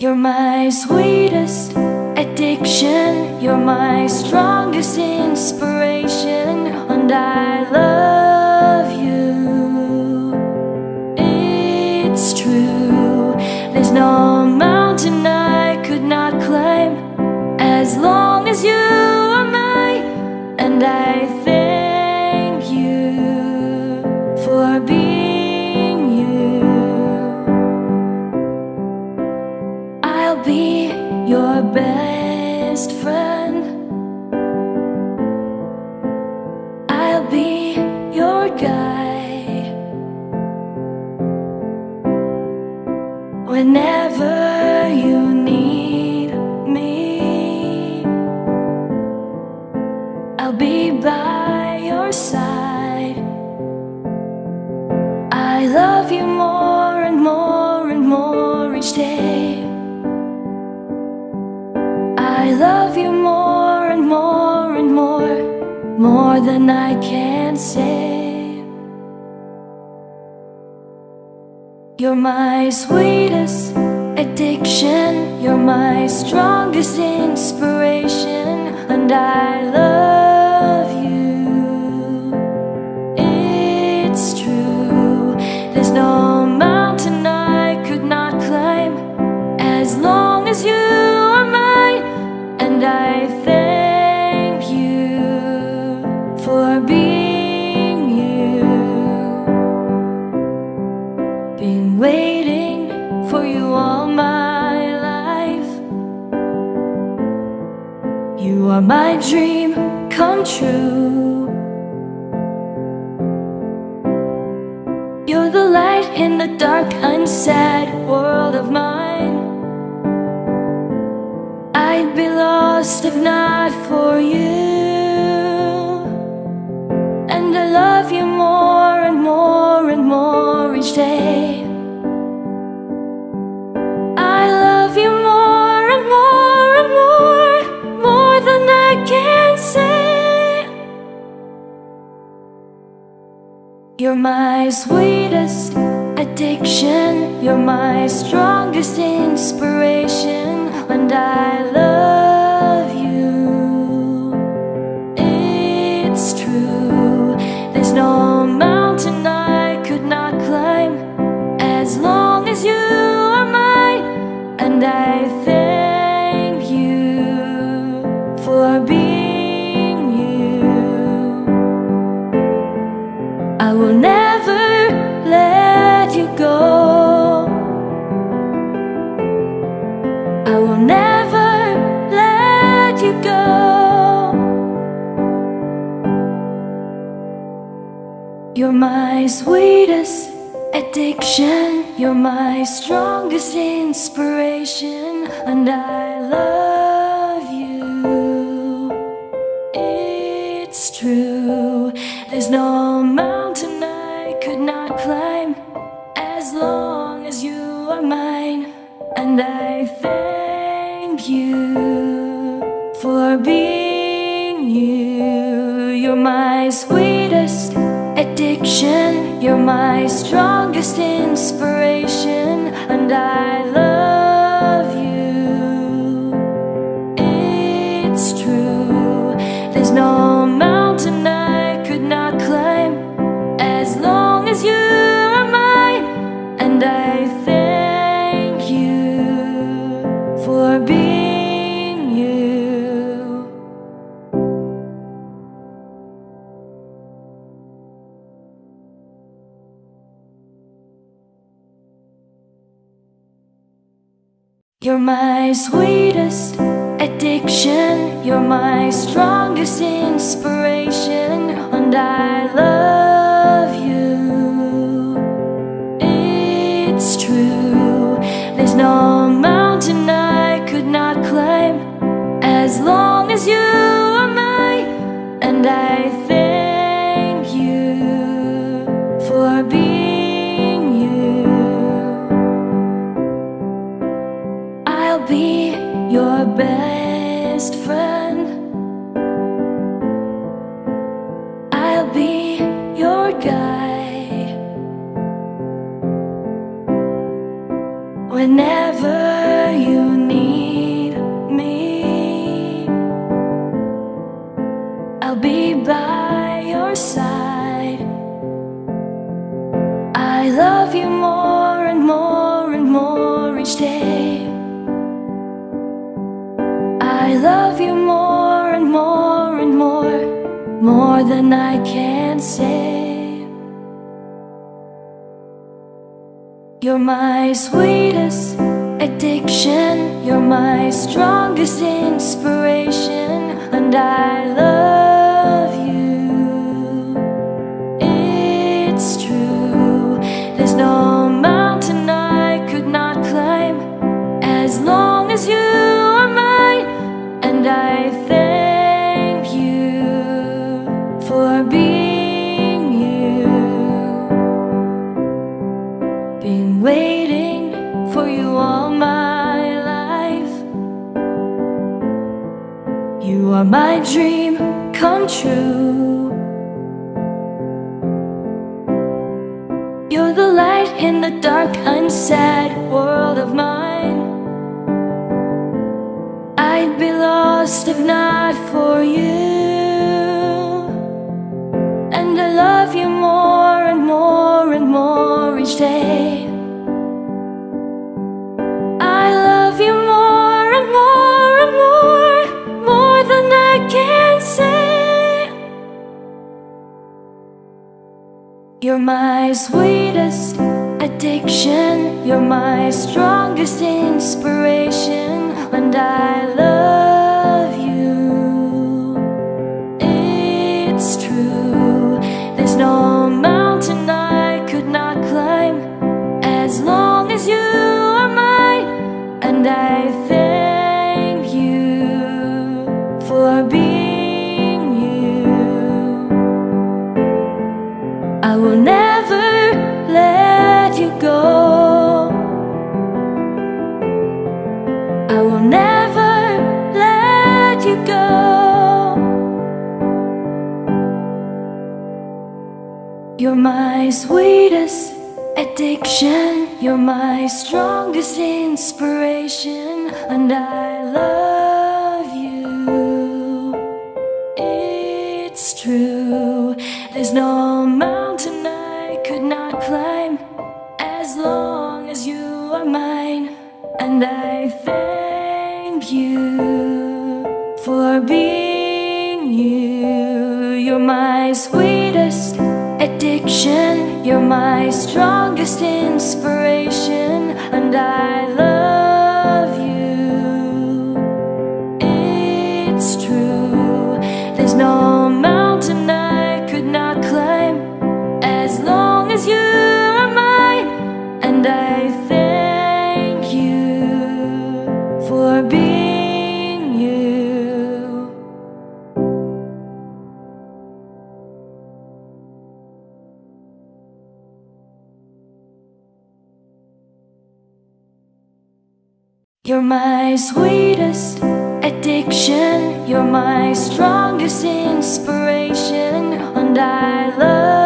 You're my sweetest addiction, you're my strongest inspiration, and I love you. It's true, there's no mountain I could not climb as long as you are mine, and I thank you for being you. I'll be your best friend, I'll be your guide whenever you need me. I'll be by your side. I love you more and more and more each day. I love you more and more and more than I can say. You're my sweetest addiction, you're my strongest inspiration, and I love you. It's true, there's no mountain I could not climb as long as you are mine, and I thank you for being you. Been waiting for you all my life. You are my dream come true. You're the light in the dark, unsad world of mine. I'd be lost if not for you, and I love you more and more and more each day. I love you more and more and more than I can say. You're my sweetest addiction, you're my strongest inspiration, and I love you. It's true, there's no mountain I could not climb as long as you are mine, and I thank you for being you. I will never let you go, I will never let you go. You're my sweetest addiction, you're my strongest inspiration, and I love you. It's true, there's no mountain I could not climb as long as you are mine, and I thank you for being you. You're my sweetest addiction, you're my strongest inspiration, and I love you. It's true, there's no mountain I could not climb as long as you are mine, and I thank you for being you. You're my sweetest addiction, you're my strongest inspiration, and I love you. It's true, there's no mountain I could not climb as long as you are mine, and I thank you for being you. I'll be your best friend, I'll be your guide whenever you love you more and more and more, more than I can say. You're my sweetest addiction, you're my strongest inspiration, and I love you. It's true, there's no mountain I could not climb as long as you are mine, and I thank you for being you. Been waiting for you all my life. You are my dream come true. You're the light in the dark, unsad world of mine. I'd be lost if not for you. And I love you more and more and more each day. I love you more and more and more, more than I can say. You're my sweetest addiction, you're my strongest inspiration, and I love you. It's true, there's no mountain I could not climb as long as you are mine, and I thank you for being you. I will never let you go. I will never let you go. You're my sweetest addiction, you're my strongest inspiration, and I love you. It's true, there's no mountain I could not climb as long as you are mine, and I thank you for being you. You're my sweetest addiction, you're my strongest inspiration, and I love you. It's true, there's no mountain I could not climb as long as you are mine, and I thank you for being you. You're my sweetest addiction, you're my strongest inspiration, and I love you.